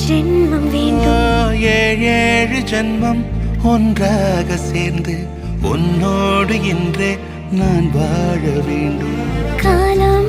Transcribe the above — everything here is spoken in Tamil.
ஜென்மம் வேண்டும். ஏழு ஜென்மம் ஒன்றாக சேர்ந்து உன்னோடு இன்றே நான் வாழ வேண்டும். காலம்